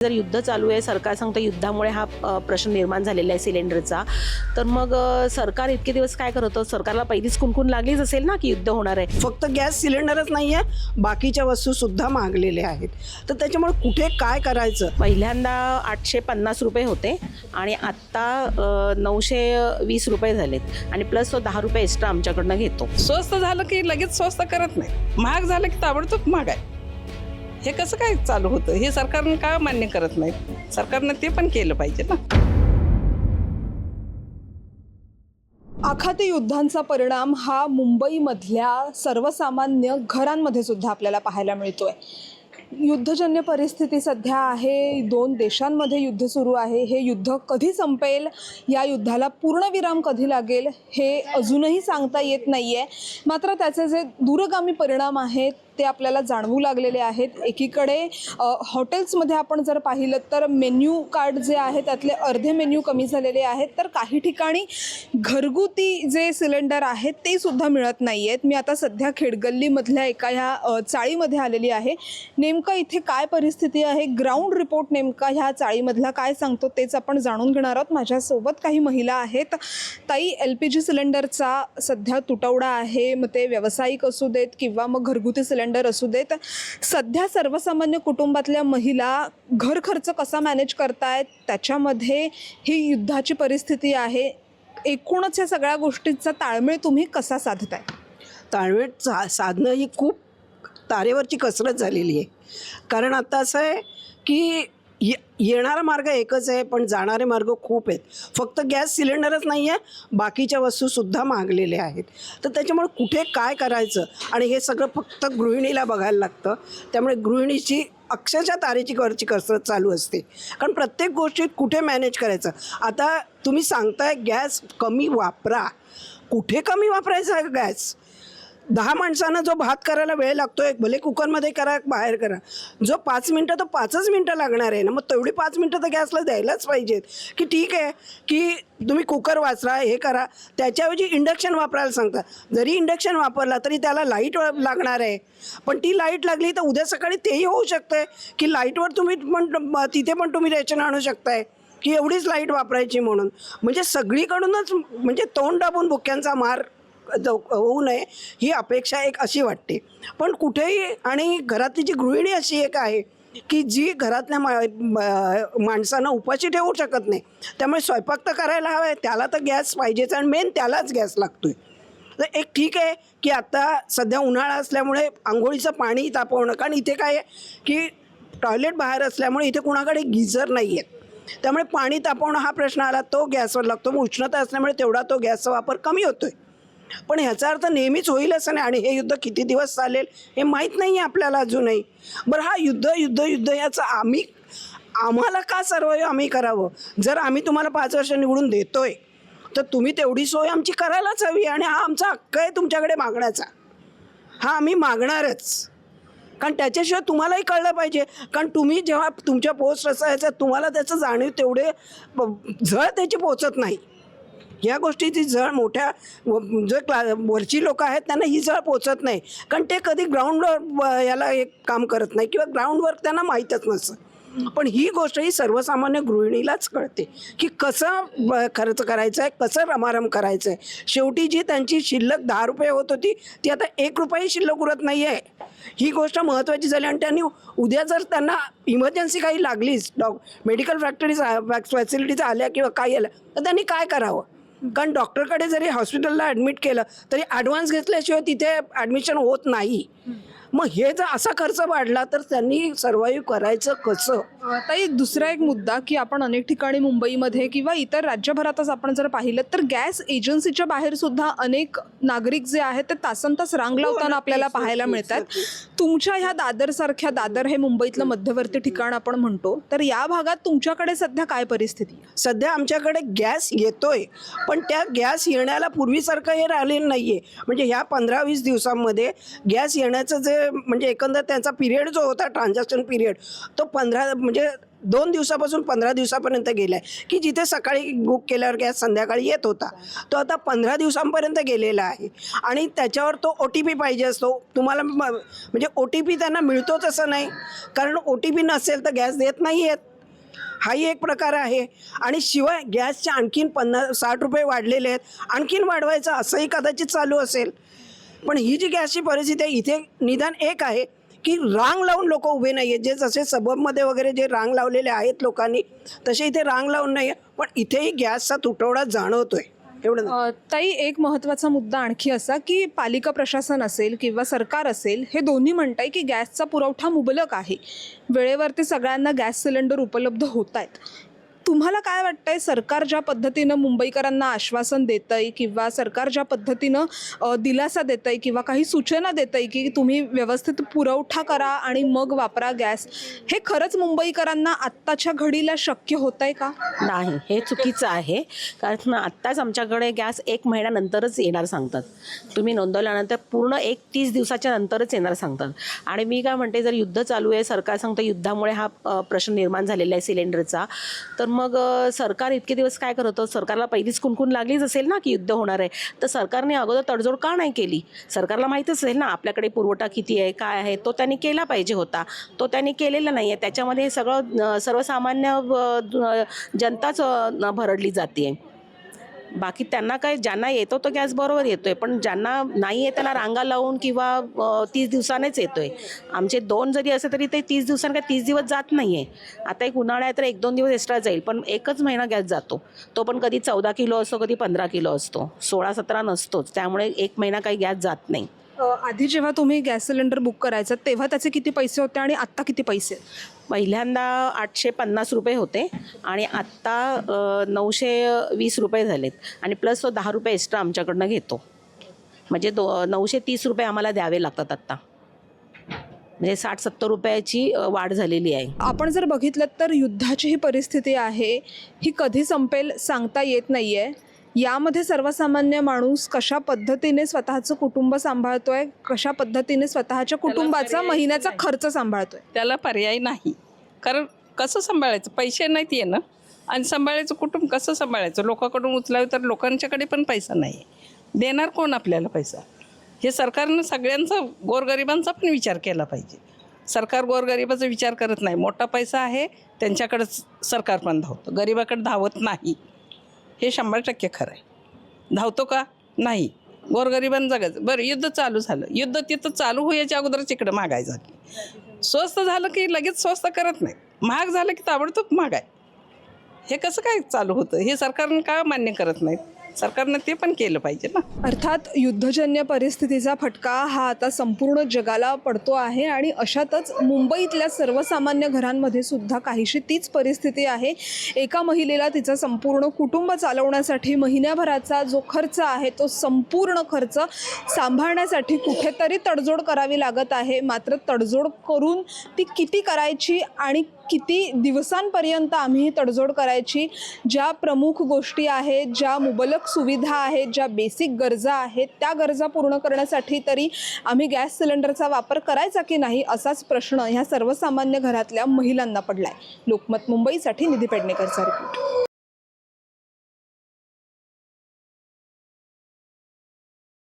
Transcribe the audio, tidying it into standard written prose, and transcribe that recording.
जर युद्ध चालू आहे, सरकार सांगतं युद्धामुळे हा प्रश्न निर्माण झालेला आहे सिलेंडरचा, तर मग सरकार इतके दिवस काय करत होतं? सरकारला पहिलीच कुणकुण लागलीच असेल ना की युद्ध होणार आहे. फक्त गॅस सिलेंडरच नाही आहे, बाकीच्या वस्तू सुद्धा महागलेल्या आहेत. तर त्याच्यामुळे कुठे काय करायचं? पहिल्यांदा 850 रुपये होते आणि आत्ता 920 रुपये झालेत आणि प्लस तो 10 रुपये एक्स्ट्रा आमच्याकडनं घेतो. स्वस्त झालं की लगेच स्वस्त करत नाही, महाग झालं की ताबडतोब महाग आहे. हे कसं काय चालू होतं? हे सरकारनं का मान्य करत नाही? सरकारनं ते पण केलं पाहिजे ना. आखाती युद्धांचा परिणाम हा मुंबईमधल्या सर्वसामान्य घरांमध्ये सुद्धा आपल्याला पाहायला मिळतोय. युद्धजन्य परिस्थिती सध्या आहे, दोन देशांमध्ये युद्ध सुरू आहे. हे युद्ध कधी संपेल, या युद्धाला पूर्णविराम कधी लागेल हे अजूनही सांगता येत नाही आहे. मात्र त्याचे जे दूरगामी परिणाम आहेत ते आपल्याला जाणवू लागलेले आहेत. एकीकडे हॉटेल्समध्ये आपण जर पाहिलं तर मेन्यू कार्ड जे आहे त्यातले अर्धे मेन्यू कमी झालेले आहेत, तर काही ठिकाणी घरगुती जे सिलेंडर आहेत ते सुद्धा मिळत नाही आहेत. मी आता सध्या खेडगल्लीमधल्या एका ह्या चाळीमध्ये आलेली आहे. नेमकं इथे काय परिस्थिती आहे, ग्राउंड रिपोर्ट नेमका ह्या चाळीमधला काय सांगतो तेच आपण जाणून घेणार आहोत. माझ्यासोबत काही महिला आहेत. ताई, LPG सिलेंडरचा सध्या तुटवडा आहे, मग ते व्यावसायिक असू देत किंवा मग घरगुती सिलेंडर असू देत. सध्या सर्वसामान्य कुटुंबातल्या महिला घर खर्च कसा मॅनेज करतायत, त्याच्यामध्ये ही युद्धाची परिस्थिती आहे. एकूणच या सगळ्या गोष्टींचा ताळमेळ तुम्ही कसा साधताय? ताळमेळ साधणं ही खूप तारेवरची कसरत झालेली आहे. कारण आता असं आहे की येणारा मार्ग एकच आहे, पण जाणारे मार्ग खूप आहेत. फक्त गॅस सिलेंडरच नाही आहे, बाकीच्या वस्तूसुद्धा महागलेल्या आहेत. तर त्याच्यामुळे कुठे काय करायचं, आणि हे सगळं फक्त गृहिणीला बघायला लागतं. त्यामुळे गृहिणीची अक्षरशः तारेची वरची कसरत चालू असते. कारण प्रत्येक गोष्टीत कुठे मॅनेज करायचं. आता तुम्ही सांगताय गॅस कमी वापरा, कुठे कमी वापरायचा आहे गॅस? 10 माणसांना जो भात करायला वेळ लागतो आहे, भले कुकरमध्ये करा बाहेर करा, जो 5 मिनटं तो 5च मिनटं लागणार आहे ना. मग तेवढी 5 मिनटं तर गॅसला द्यायलाच पाहिजेत. की ठीक आहे की तुम्ही कुकर वाचरा, हे करा, त्याच्याऐवजी इंडक्शन वापरायला सांगता. जरी इंडक्शन वापरला तरी त्याला लाईट लागणार आहे, पण ती लाईट लागली तर उद्या सकाळी तेही होऊ शकतं की लाईटवर तुम्ही पण तिथे पण तुम्ही रेशन आणू शकताय की एवढीच लाईट वापरायची म्हणून. म्हणजे सगळीकडूनच म्हणजे तोंड दाबून भुक्यांचा मार होऊ नये ही अपेक्षा एक अशी वाटते. पण कुठेही, आणि घरातली जी गृहिणी अशी एक आहे की जी घरातल्या माणसांना उपाशी ठेवू शकत नाही. त्यामुळे स्वयंपाक तर करायला हवा आहे, त्याला तर गॅस पाहिजेच, आणि मेन त्यालाच गॅस लागतो आहे. तर एक ठीक आहे की आता सध्या उन्हाळा असल्यामुळे आंघोळीचं पाणी तापवणं, कारण इथे काय आहे की टॉयलेट बाहेर असल्यामुळे इथे कुणाकडे गिझर नाही आहेत, त्यामुळे पाणी तापवणं हा प्रश्न आला, तो गॅसवर लागतो. मग उष्णता असल्यामुळे तेवढा तो गॅसचा वापर कमी होतो आहे. पण ह्याचा अर्थ नेहमीच होईल असं नाही, आणि हे युद्ध किती दिवस चालेल हे माहीत नाही आहे आपल्याला अजूनही. बरं, हा युद्ध याचं आम्हाला का सर्व आम्ही करावं? जर आम्ही तुम्हाला 5 वर्ष निवडून देतोय तर तुम्ही तेवढी सोय आमची करायलाच हवी, आणि हा आमचा हक्क आहे तुमच्याकडे मागण्याचा. हा आम्ही मागणारच, कारण त्याच्याशिवाय तुम्हालाही कळलं पाहिजे. कारण तुम्ही जेव्हा तुमच्या पोस्ट असायचं तुम्हाला त्याचं जाणीव तेवढे झळ त्याची पोचत नाही. या गोष्टीची झळ मोठ्या जे वरची लोक आहेत त्यांना ही झळ पोचत नाही, कारण ते कधी ग्राउंडवर याला एक काम करत नाही किंवा ग्राउंडवर त्यांना माहीतच नसतं. पण ही गोष्ट ही सर्वसामान्य गृहिणीलाच कळते की कसं खर्च करायचं आहे, कसं रमारम करायचं आहे. शेवटी जी त्यांची शिल्लक 10 रुपये होत होती ती आता 1 रुपयाही शिल्लक उरत नाही आहे. ही गोष्ट महत्त्वाची झाली. आणि त्यांनी उद्या जर त्यांना इमर्जन्सी काही लागलीच, मेडिकल फॅसिलिटीज आल्या किंवा काही आल्या, तर त्यांनी काय करावं? कारण डॉक्टरकडे जरी हॉस्पिटलला ॲडमिट केलं तरी ॲडव्हान्स घेतल्याशिवाय तिथे ॲडमिशन होत नाही. मग हे जर असा खर्च वाढला तर त्यांनी सर्वाईव्ह करायचं कसं? ताई, दुसरा एक मुद्दा की आपण अनेक ठिकाणी मुंबईमध्ये किंवा इतर राज्यभरातच आपण जर पाहिलं तर गॅस एजन्सीच्या बाहेर सुद्धा अनेक नागरिक जे आहेत ते तासनतास रांग लावताना आपल्याला पाहायला मिळतात. तुमच्या ह्या दादरसारख्या, दादर हे मुंबईतलं मध्यवर्ती ठिकाण आपण म्हणतो, तर या भागात तुमच्याकडे सध्या काय परिस्थिती? सध्या आमच्याकडे गॅस येतोय, पण त्या गॅस येण्याला पूर्वीसारखं हे राहिलेलं नाही आहे. म्हणजे ह्या 15-20 दिवसांमध्ये गॅस येण्याचं जे म्हणजे एकंदर त्यांचा पिरियड जो होता, ट्रान्झॅक्शन पिरियड, तो 2 दिवसापासून 15 दिवसापर्यंत गेला आहे. की जिथे सकाळी बुक केल्यावर गॅस संध्याकाळी येत होता, तो आता 15 दिवसांपर्यंत गेलेला आहे. आणि त्याच्यावर तो OTP पाहिजे असतो तुम्हाला. म्हणजे OTP त्यांना मिळतोच असं नाही, कारण OTP नसेल तर गॅस देत नाही आहेत. हाही एक प्रकार आहे. आणि शिवाय गॅसचे आणखीन 50-60 रुपये वाढलेले आहेत, आणखीन वाढवायचं असंही कदाचित चालू असेल. पण ही जी गॅसची परिस्थिती आहे इथे निदान एक आहे की रांग लावून लोक उभे नाही आहेत. जे जसे सबबमध्ये वगैरे जे रांग लावलेले आहेत लोकांनी तसे इथे रांग लावून नाही आहे, पण इथेही गॅसचा तुटवडा जाणवतोय. एवढं ताई, एक महत्त्वाचा मुद्दा आणखी असा की पालिका प्रशासन असेल किंवा सरकार असेल हे दोन्ही म्हणताय की गॅसचा पुरवठा मुबलक आहे, वेळेवरती सगळ्यांना गॅस सिलेंडर उपलब्ध होत आहेत. तुम्हाला काय वाटतंय, सरकार ज्या पद्धतीनं मुंबईकरांना आश्वासन देतंय किंवा सरकार ज्या पद्धतीनं दिलासा देतंय किंवा काही सूचना देतंय की तुम्ही व्यवस्थित पुरवठा करा आणि मग वापरा गॅस, हे खरंच मुंबईकरांना आत्ताच्या घडीला शक्य होत आहे का? नाही, हे चुकीचं आहे. कारण आत्ताच आमच्याकडे गॅस 1 महिन्यानंतरच येणार सांगतात. तुम्ही नोंदवल्यानंतर पूर्ण 30 दिवसाच्या नंतरच येणार सांगतात. आणि मी काय म्हणते, जर युद्ध चालू आहे, सरकार सांगतं युद्धामुळे हा प्रश्न निर्माण झालेला आहे सिलेंडरचा, तर मग सरकार इतके दिवस काय करत होतं? सरकारला पहिलीच कुणकुण लागलीच असेल ना की युद्ध होणार आहे, तर सरकारने अगोदर तडजोड का नाही केली? सरकारला माहीत असेल ना आपल्याकडे पुरवठा किती आहे, काय आहे, तो त्यांनी केला पाहिजे होता. तो त्यांनी केलेला नाही आहे. त्याच्यामध्ये हे सगळं सर्वसामान्य जनताच भरडली जाते. बाकी त्यांना काय, ज्यांना येतो तो गॅस बरोबर येतोय, पण ज्यांना नाही आहे त्यांना रांगा लावून किंवा 30 दिवसानेच येतोय. आमचे 2 जरी असे तरी ते 30 दिवसांनी काय 30 दिवस जात नाही आहे. आता एक उन्हाळा आहे तर 1-2 दिवस एक्स्ट्रा जाईल, पण 1च महिना गॅस जातो. तो पण कधी 14 किलो असतो, कधी 15 किलो असतो, 16-17 नसतोच. त्यामुळे 1 महिना काही गॅस जात नाही. आधी जेव्हा तुम्ही गॅस सिलेंडर बुक करायचं तेव्हा त्याचे किती पैसे होते आणि आत्ता किती पैसे? पहिल्यांदा 850 रुपये होते आणि आत्ता 920 रुपये झालेत. आणि प्लस तो 10 रुपये एक्स्ट्रा आमच्याकडनं घेतो. म्हणजे 930 रुपये आम्हाला द्यावे लागतात आत्ता. म्हणजे 60-70 रुपयाची वाढ झालेली आहे. आपण जर बघितलं तर युद्धाची ही परिस्थिती आहे, ही कधी संपेल सांगता येत नाही आहे. यामध्ये सर्वसामान्य माणूस कशा पद्धतीने स्वतःचं कुटुंब सांभाळतोय, कशा पद्धतीने स्वतःच्या कुटुंबाचा महिन्याचा खर्च सांभाळतोय, त्याला पर्याय नाही. कारण कसं सांभाळायचं, पैसे नाहीत ये ना, आणि सांभाळायचं कुटुंब कसं सांभाळायचं? लोकांकडून उचलावे तर लोकांच्याकडे पण पैसा नाही, देणार कोण आपल्याला पैसा? हे सरकारनं सगळ्यांचा, गोरगरिबांचा पण विचार केला पाहिजे. सरकार गोरगरिबाचा विचार करत नाही. मोठा पैसा आहे त्यांच्याकडेच सरकार पण धावतं, गरिबाकडे धावत नाही. हे 100% खरं आहे. धावतो का? नाही. गोरगरिबांना जगायचं. बरं, युद्ध चालू झालं, युद्ध तिथं चालू होण्याच्या अगोदरच इकडं महागाई झाली. स्वस्त झालं की लगेच स्वस्त करत नाही, महाग झालं की ताबडतोब महाग आहे. हे कसं काय चालू होतं? हे सरकारनं का मान्य करत नाहीत? सरकारनं ते पण केलं पाहिजे ना. अर्थात युद्धजन्य परिस्थितीचा फटका हा आता संपूर्ण जगाला पडतो आहे आणि अशातच मुंबईतल्या सर्वसामान्य घरांमध्ये सुद्धा काहीशी तीच परिस्थिती आहे. एका महिलेला तिचं संपूर्ण कुटुंब चालवण्यासाठी महिन्याभराचा जो खर्च आहे तो संपूर्ण खर्च सांभाळण्यासाठी कुठेतरी तडजोड करावी लागत आहे. मात्र तडजोड करून ती किती करायची आणि किती दिवसांपर्यंत आम्ही ही तडजोड करायची, ज्या प्रमुख गोष्टी आहेत, ज्या मुबलक सुविधा आहेत, ज्या बेसिक गरजा आहेत, त्या गरजा पूर्ण करण्यासाठी तरी आम्ही गॅस सिलेंडरचा वापर करायचा की नाही असाच प्रश्न ह्या सर्वसामान्य घरातल्या महिलांना पडलाय. लोकमत मुंबईसाठी निधी पेडणेकरचा रिपोर्ट.